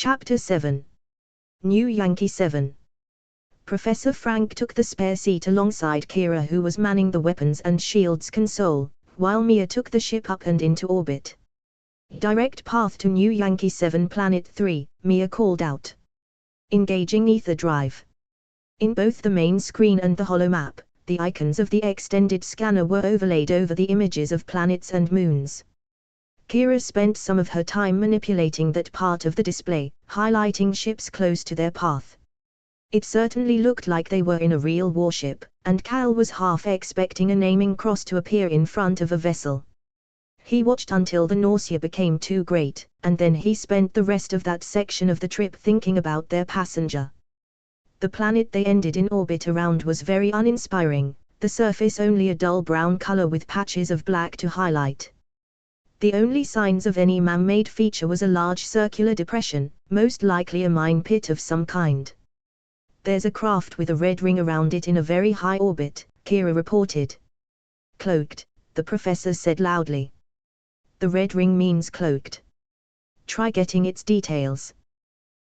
Chapter 7. New Yankee 7. Professor Frank took the spare seat alongside Kira, who was manning the weapons and shields console, while Mia took the ship up and into orbit. Direct path to New Yankee 7 Planet 3, Mia called out. Engaging ether drive. In both the main screen and the holomap, the icons of the extended scanner were overlaid over the images of planets and moons. Kira spent some of her time manipulating that part of the display, highlighting ships close to their path. It certainly looked like they were in a real warship, and Cal was half expecting a naming cross to appear in front of a vessel. He watched until the nausea became too great, and then he spent the rest of that section of the trip thinking about their passenger. The planet they ended in orbit around was very uninspiring, the surface only a dull brown color with patches of black to highlight. The only signs of any man-made feature was a large circular depression, most likely a mine pit of some kind. There's a craft with a red ring around it in a very high orbit, Kira reported. Cloaked, the professor said loudly. The red ring means cloaked. Try getting its details.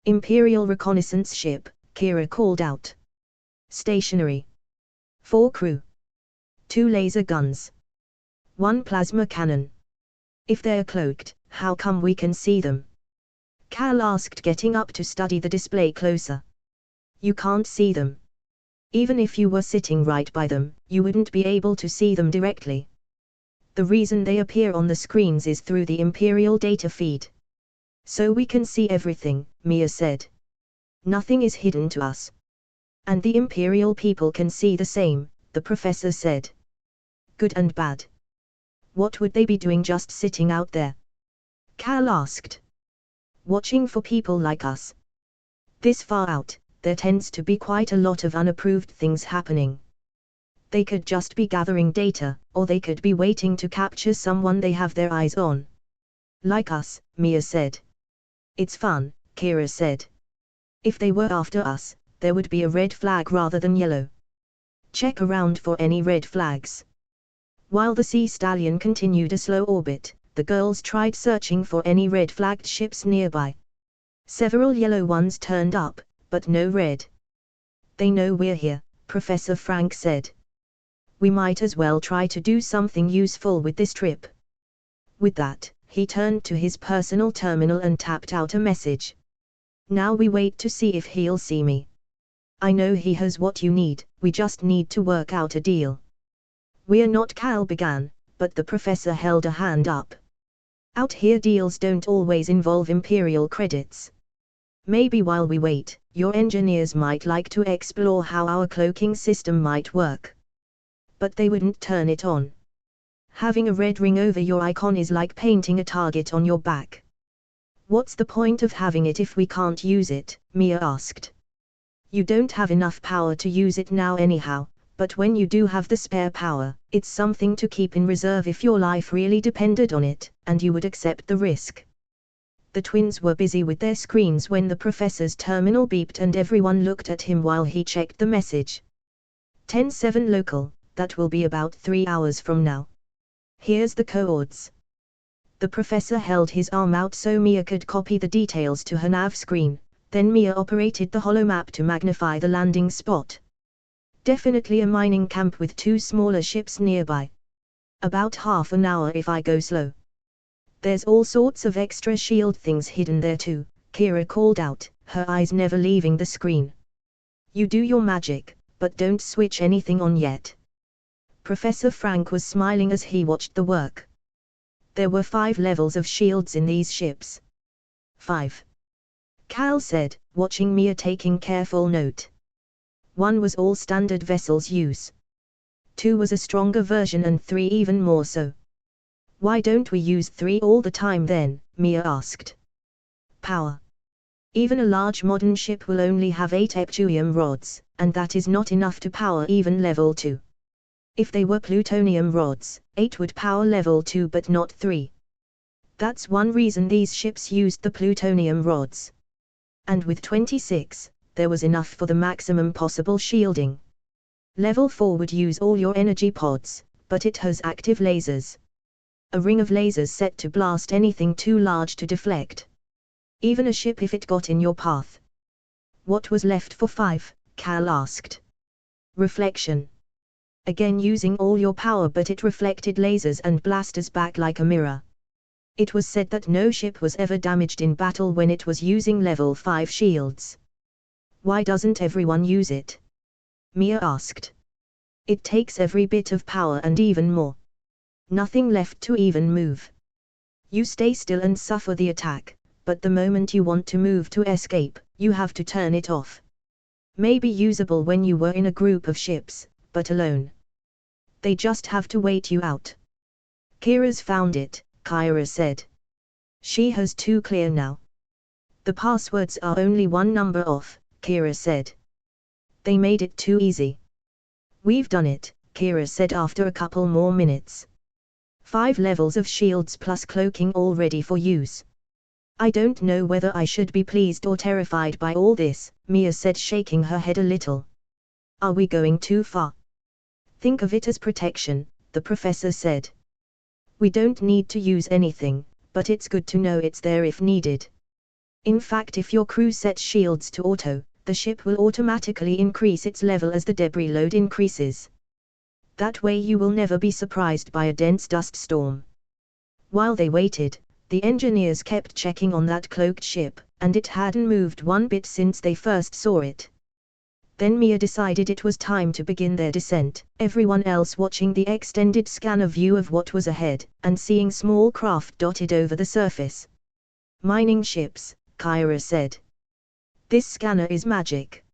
Imperial reconnaissance ship, Kira called out. Stationary. 4 crew. 2 laser guns. 1 plasma cannon. If they're cloaked, how come we can see them? Cal asked, getting up to study the display closer. You can't see them. Even if you were sitting right by them, you wouldn't be able to see them directly. The reason they appear on the screens is through the Imperial data feed. So we can see everything, Mia said. Nothing is hidden to us. And the Imperial people can see the same, the professor said. Good and bad. What would they be doing just sitting out there? Cal asked. Watching for people like us. This far out, there tends to be quite a lot of unapproved things happening. They could just be gathering data, or they could be waiting to capture someone they have their eyes on. Like us, Mia said. It's fun, Kira said. If they were after us, there would be a red flag rather than yellow. Check around for any red flags. While the Stallion continued a slow orbit, the girls tried searching for any red-flagged ships nearby. Several yellow ones turned up, but no red. They know we're here, Professor Frank said. We might as well try to do something useful with this trip. With that, he turned to his personal terminal and tapped out a message. Now we wait to see if he'll see me. I know he has what you need, we just need to work out a deal. We're not, Cal began, but the professor held a hand up. Out here deals don't always involve Imperial credits. Maybe while we wait, your engineers might like to explore how our cloaking system might work. But they wouldn't turn it on. Having a red ring over your icon is like painting a target on your back. What's the point of having it if we can't use it? Mia asked. You don't have enough power to use it now anyhow. But when you do have the spare power, it's something to keep in reserve if your life really depended on it, and you would accept the risk. The twins were busy with their screens when the professor's terminal beeped and everyone looked at him while he checked the message. 10-7 local, that will be about 3 hours from now. Here's the coords. The professor held his arm out so Mia could copy the details to her nav screen, then Mia operated the holomap to magnify the landing spot. Definitely a mining camp with 2 smaller ships nearby. About half an hour if I go slow. There's all sorts of extra shield things hidden there too, Kira called out, her eyes never leaving the screen. You do your magic, but don't switch anything on yet. Professor Frank was smiling as he watched the work. There were 5 levels of shields in these ships. 5. Cal said, watching Mia taking careful note. 1 was all standard vessels use. 2 was a stronger version and 3 even more so. Why don't we use 3 all the time then? Mia asked. Power. Even a large modern ship will only have 8 epturium rods, and that is not enough to power even level 2. If they were plutonium rods, 8 would power level 2 but not 3. That's one reason these ships used the plutonium rods. And with 26, there was enough for the maximum possible shielding. Level 4 would use all your energy pods, but it has active lasers. A ring of lasers set to blast anything too large to deflect. Even a ship if it got in your path. What was left for 5? Cal asked. Reflection. Again using all your power, but it reflected lasers and blasters back like a mirror. It was said that no ship was ever damaged in battle when it was using level 5 shields. Why doesn't everyone use it? Mia asked. It takes every bit of power and even more. Nothing left to even move. You stay still and suffer the attack, but the moment you want to move to escape, you have to turn it off. Maybe usable when you were in a group of ships, but alone. They just have to wait you out. Kira's found it, Kyra said. She has 2 clear now. The passwords are only 1 number off, Kira said. They made it too easy. We've done it, Kira said after a couple more minutes. 5 levels of shields plus cloaking all ready for use. I don't know whether I should be pleased or terrified by all this, Mia said, shaking her head a little. Are we going too far? Think of it as protection, the professor said. We don't need to use anything, but it's good to know it's there if needed. In fact, if your crew sets shields to auto, the ship will automatically increase its level as the debris load increases. That way you will never be surprised by a dense dust storm. While they waited, the engineers kept checking on that cloaked ship, and it hadn't moved one bit since they first saw it. Then Mia decided it was time to begin their descent, everyone else watching the extended scanner view of what was ahead, and seeing small craft dotted over the surface. Mining ships, Kyra said. This scanner is magic.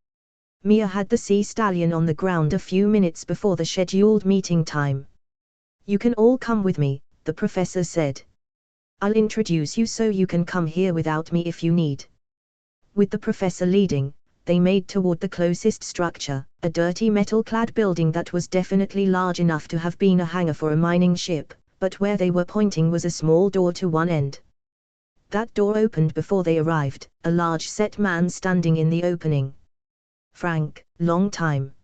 Mia had the Stallion on the ground a few minutes before the scheduled meeting time. You can all come with me, the professor said. I'll introduce you so you can come here without me if you need. With the professor leading, they made toward the closest structure, a dirty metal-clad building that was definitely large enough to have been a hangar for a mining ship, but where they were pointing was a small door to one end. That door opened before they arrived, a large set man standing in the opening. Frank, long time.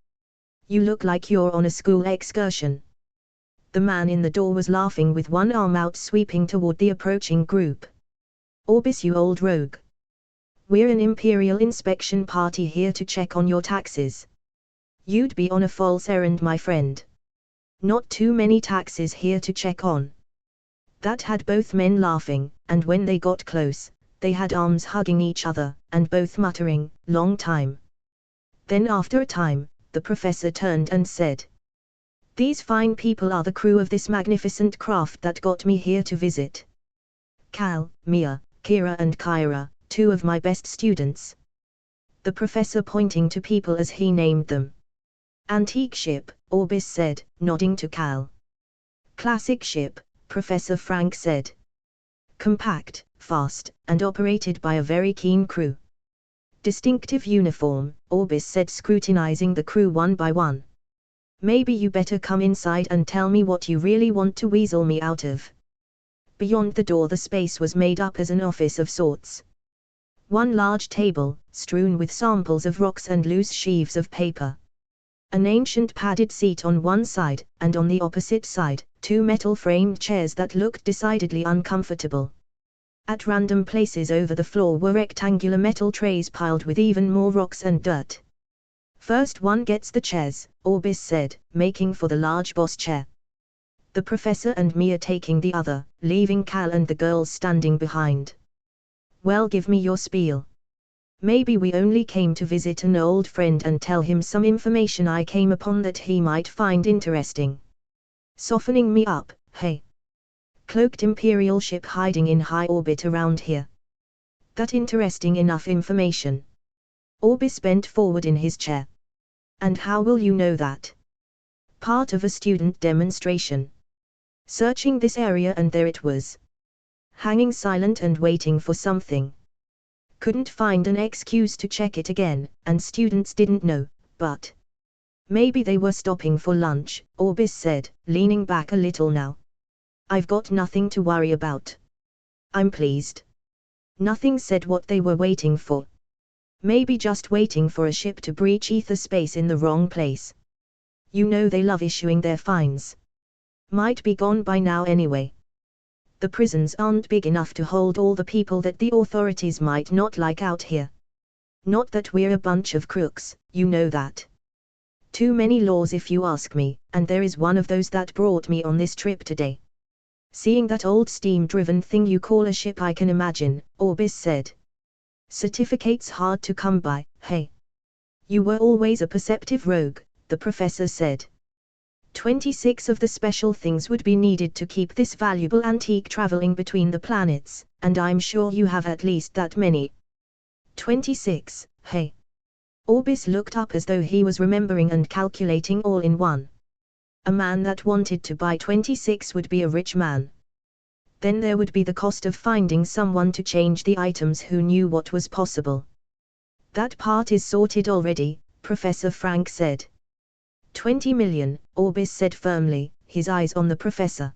You look like you're on a school excursion. The man in the door was laughing with one arm out, sweeping toward the approaching group. Orbis, you old rogue. We're an Imperial inspection party here to check on your taxes. You'd be on a false errand, my friend. Not too many taxes here to check on. That had both men laughing, and when they got close, they had arms hugging each other, and both muttering, long time. Then after a time, the professor turned and said, These fine people are the crew of this magnificent craft that got me here to visit. Cal, Mia, Kira and Kyra, 2 of my best students. The professor pointing to people as he named them. Antique ship, Orbis said, nodding to Cal. Classic ship, Professor Frank said. Compact, fast, and operated by a very keen crew. Distinctive uniform, Orbis said, scrutinizing the crew one by one. Maybe you better come inside and tell me what you really want to weasel me out of. Beyond the door the space was made up as an office of sorts. One large table, strewn with samples of rocks and loose sheaves of paper. An ancient padded seat on one side, and on the opposite side, 2 metal-framed chairs that looked decidedly uncomfortable. At random places over the floor were rectangular metal trays piled with even more rocks and dirt. First one gets the chairs, Orbis said, making for the large boss chair. The professor and Mia taking the other, leaving Cal and the girls standing behind. Well, give me your spiel. Maybe we only came to visit an old friend and tell him some information I came upon that he might find interesting. Softening me up, hey. Cloaked Imperial ship hiding in high orbit around here. That interesting enough information. Orbis bent forward in his chair. And how will you know that? Part of a student demonstration. Searching this area, and there it was. Hanging silent and waiting for something. Couldn't find an excuse to check it again, and students didn't know, but maybe they were stopping for lunch, Orbis said, leaning back a little now. I've got nothing to worry about. I'm pleased. Nothing said what they were waiting for. Maybe just waiting for a ship to breach ether space in the wrong place. You know they love issuing their fines. Might be gone by now anyway. The prisons aren't big enough to hold all the people that the authorities might not like out here. Not that we're a bunch of crooks, you know that. Too many laws if you ask me, and there is one of those that brought me on this trip today. Seeing that old steam-driven thing you call a ship, I can imagine, Orbis said. Certificates hard to come by, hey. You were always a perceptive rogue, the professor said. 26 of the special things would be needed to keep this valuable antique traveling between the planets, and I'm sure you have at least that many. 26, hey. Orbis looked up as though he was remembering and calculating all in one. A man that wanted to buy 26 would be a rich man. Then there would be the cost of finding someone to change the items who knew what was possible. That part is sorted already, Professor Frank said. 20 million, Orbis said firmly, his eyes on the professor.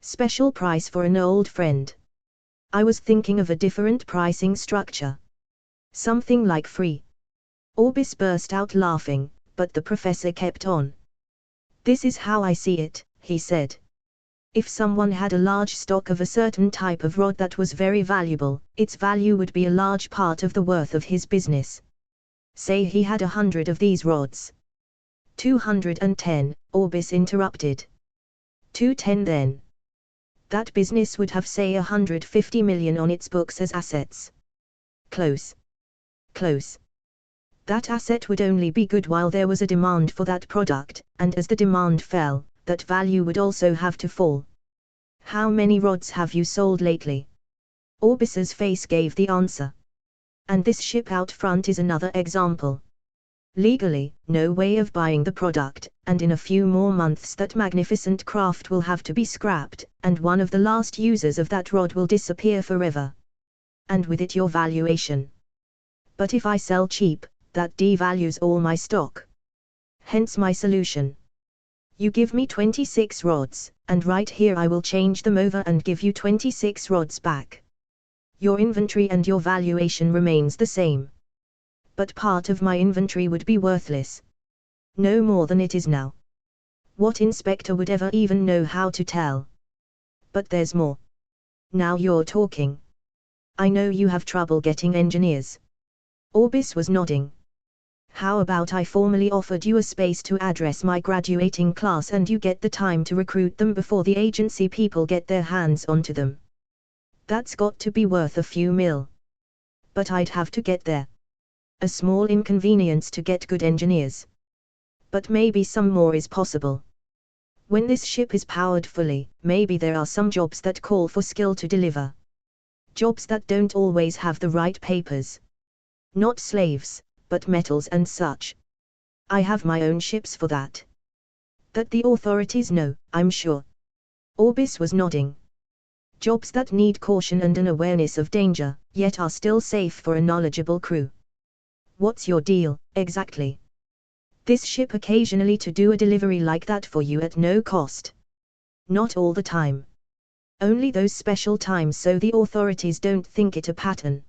Special price for an old friend. I was thinking of a different pricing structure. Something like free. Orbis burst out laughing, but the professor kept on. This is how I see it, he said. If someone had a large stock of a certain type of rod that was very valuable, its value would be a large part of the worth of his business. Say he had 100 of these rods. 210, Orbis interrupted. 210 then. That business would have say 150 million on its books as assets. Close. Close. That asset would only be good while there was a demand for that product, and as the demand fell, that value would also have to fall. How many rods have you sold lately? Orbis's face gave the answer. And this ship out front is another example. Legally, no way of buying the product, and in a few more months that magnificent craft will have to be scrapped, and one of the last users of that rod will disappear forever. And with it your valuation. But if I sell cheap, that devalues all my stock. Hence my solution. You give me 26 rods, and right here I will change them over and give you 26 rods back. Your inventory and your valuation remains the same. But part of my inventory would be worthless. No more than it is now. What inspector would ever even know how to tell? But there's more. Now you're talking. I know you have trouble getting engineers. Orbis was nodding. How about I formally offered you a space to address my graduating class and you get the time to recruit them before the agency people get their hands onto them? That's got to be worth a few mil. But I'd have to get there. A small inconvenience to get good engineers. But maybe some more is possible. When this ship is powered fully, maybe there are some jobs that call for skill to deliver. Jobs that don't always have the right papers. Not slaves, but metals and such. I have my own ships for that. That the authorities know, I'm sure. Orbis was nodding. Jobs that need caution and an awareness of danger, yet are still safe for a knowledgeable crew. What's your deal, exactly? This ship occasionally to do a delivery like that for you at no cost. Not all the time. Only those special times so the authorities don't think it a pattern.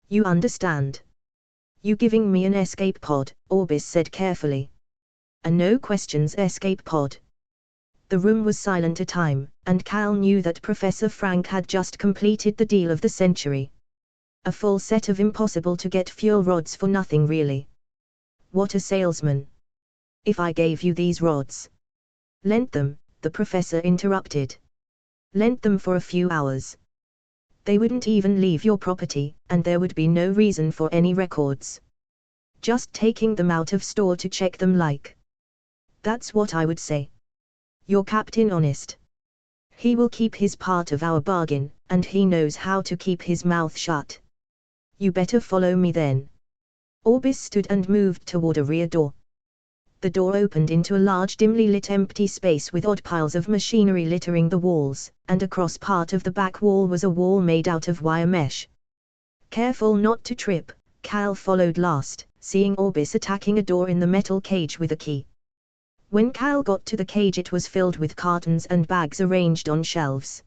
You understand? You giving me an escape pod, Orbis said carefully. A no questions escape pod. The room was silent a time, and Cal knew that Professor Frank had just completed the deal of the century. A full set of impossible to get fuel rods for nothing really. What a salesman. If I gave you these rods. Lent them, the professor interrupted. Lent them for a few hours. They wouldn't even leave your property, and there would be no reason for any records. Just taking them out of store to check them like. That's what I would say. Your captain honest. He will keep his part of our bargain, and he knows how to keep his mouth shut. You better follow me then. Orbis stood and moved toward a rear door. The door opened into a large dimly lit empty space with odd piles of machinery littering the walls, and across part of the back wall was a wall made out of wire mesh. Careful not to trip, Cal followed last, seeing Orbis attacking a door in the metal cage with a key. When Cal got to the cage it was filled with cartons and bags arranged on shelves.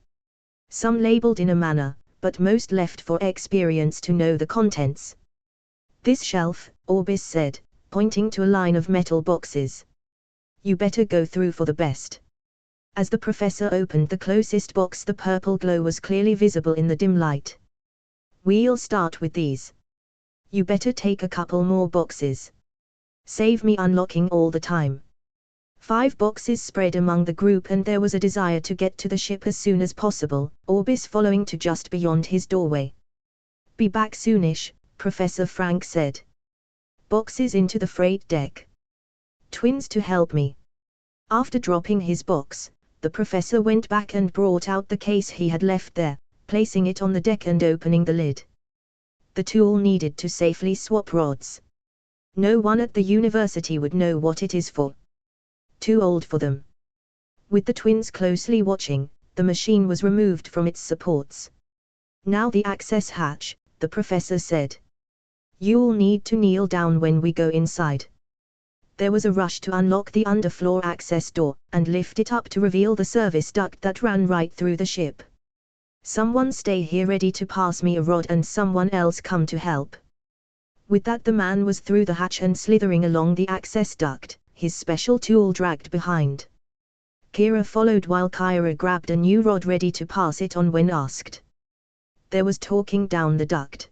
Some labeled in a manner, but most left for experience to know the contents. This shelf, Orbis said, pointing to a line of metal boxes. You better go through for the best. As the professor opened the closest box, the purple glow was clearly visible in the dim light. "We'll start with these. You better take a couple more boxes. Save me unlocking all the time." 5 boxes spread among the group, and there was a desire to get to the ship as soon as possible, Orbis following to just beyond his doorway. "Be back soonish," Professor Frank said. "Boxes into the freight deck. Twins to help me." After dropping his box, the professor went back and brought out the case he had left there, placing it on the deck and opening the lid. The tool needed to safely swap rods. No one at the university would know what it is for. Too old for them. With the twins closely watching, the machine was removed from its supports. "Now the access hatch," the professor said. "You'll need to kneel down when we go inside." There was a rush to unlock the underfloor access door, and lift it up to reveal the service duct that ran right through the ship. "Someone stay here ready to pass me a rod and someone else come to help." With that, the man was through the hatch and slithering along the access duct, his special tool dragged behind. Kira followed while Kyra grabbed a new rod ready to pass it on when asked. There was talking down the duct.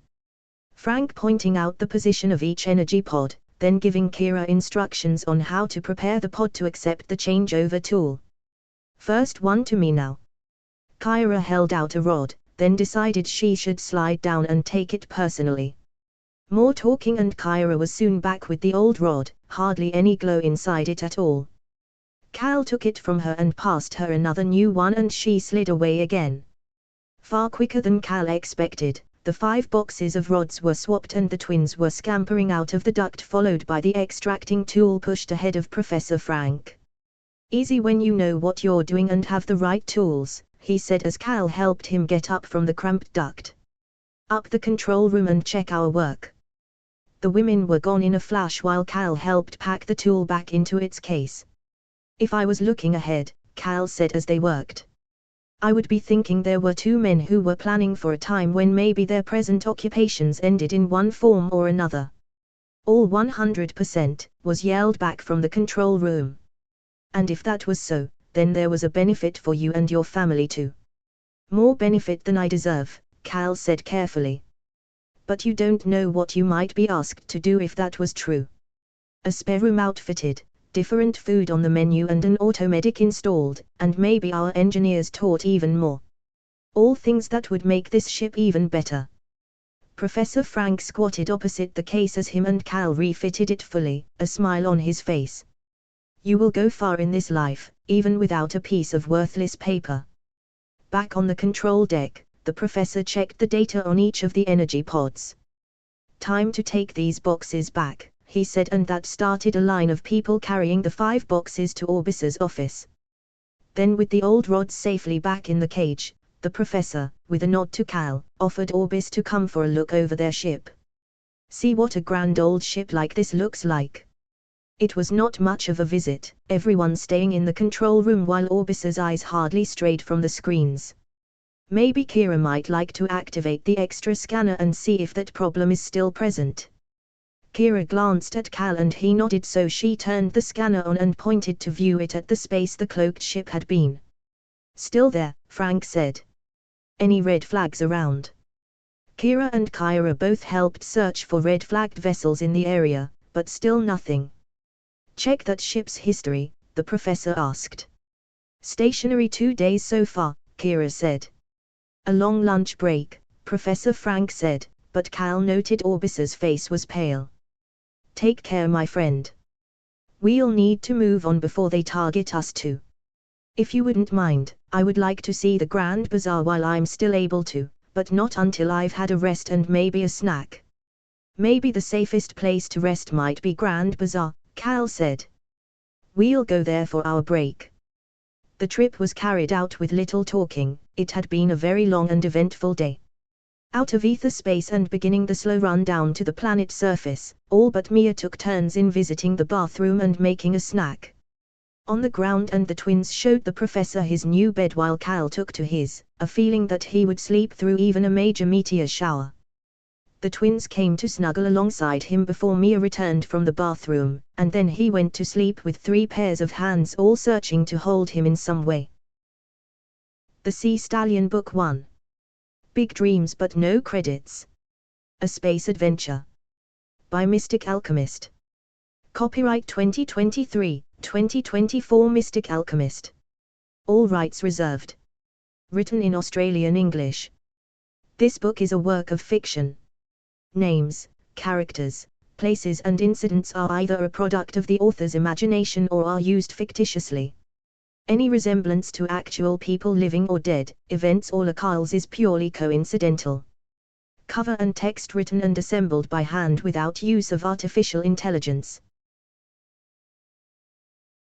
Frank pointing out the position of each energy pod, then giving Kira instructions on how to prepare the pod to accept the changeover tool. "First one to me now." Kyra held out a rod, then decided she should slide down and take it personally. More talking and Kyra was soon back with the old rod, hardly any glow inside it at all. Cal took it from her and passed her another new one, and she slid away again. Far quicker than Cal expected, the 5 boxes of rods were swapped and the twins were scampering out of the duct, followed by the extracting tool pushed ahead of Professor Frank. "Easy when you know what you're doing and have the right tools," he said as Cal helped him get up from the cramped duct. "Up the control room and check our work." The women were gone in a flash while Cal helped pack the tool back into its case. "If I was looking ahead," Cal said as they worked, "I would be thinking there were 2 men who were planning for a time when maybe their present occupations ended in one form or another." "All 100%, was yelled back from the control room. "And if that was so, then there was a benefit for you and your family too." "More benefit than I deserve," Cal said carefully. "But you don't know what you might be asked to do if that was true. A spare room outfitted, different food on the menu and an automedic installed, and maybe our engineers taught even more. All things that would make this ship even better." Professor Frank squatted opposite the case as him and Cal refitted it fully, a smile on his face. "You will go far in this life, even without a piece of worthless paper." Back on the control deck, the professor checked the data on each of the energy pods. "Time to take these boxes back," he said, and that started a line of people carrying the 5 boxes to Orbis's office. Then, with the old rods safely back in the cage, the professor, with a nod to Cal, offered Orbis to come for a look over their ship. "See what a grand old ship like this looks like." It was not much of a visit, everyone staying in the control room while Orbis's eyes hardly strayed from the screens. "Maybe Kira might like to activate the extra scanner and see if that problem is still present." Kira glanced at Cal and he nodded, so she turned the scanner on and pointed to view it at the space the cloaked ship had been. "Still there," Frank said. "Any red flags around?" Kira and Kyra both helped search for red-flagged vessels in the area, but still nothing. "Check that ship's history," the professor asked. "Stationary 2 days so far," Kira said. "A long lunch break," Professor Frank said, but Cal noted Orbis's face was pale. "Take care, my friend. We'll need to move on before they target us too. If you wouldn't mind, I would like to see the Grand Bazaar while I'm still able to, but not until I've had a rest and maybe a snack." "Maybe the safest place to rest might be Grand Bazaar," Cal said. "We'll go there for our break." The trip was carried out with little talking. It had been a very long and eventful day. Out of ether space and beginning the slow run down to the planet's surface, all but Mia took turns in visiting the bathroom and making a snack. On the ground, and the twins showed the professor his new bed while Cal took to his, a feeling that he would sleep through even a major meteor shower. The twins came to snuggle alongside him before Mia returned from the bathroom, and then he went to sleep with 3 pairs of hands all searching to hold him in some way. The Stallion Book 1. Big Dreams but No Credits. A Space Adventure. By Mystic Alchemist. Copyright 2023-2024 Mystic Alchemist. All rights reserved. Written in Australian English. This book is a work of fiction. Names, characters, places and incidents are either a product of the author's imagination or are used fictitiously. Any resemblance to actual people living or dead, events or locales is purely coincidental. Cover and text written and assembled by hand without use of artificial intelligence.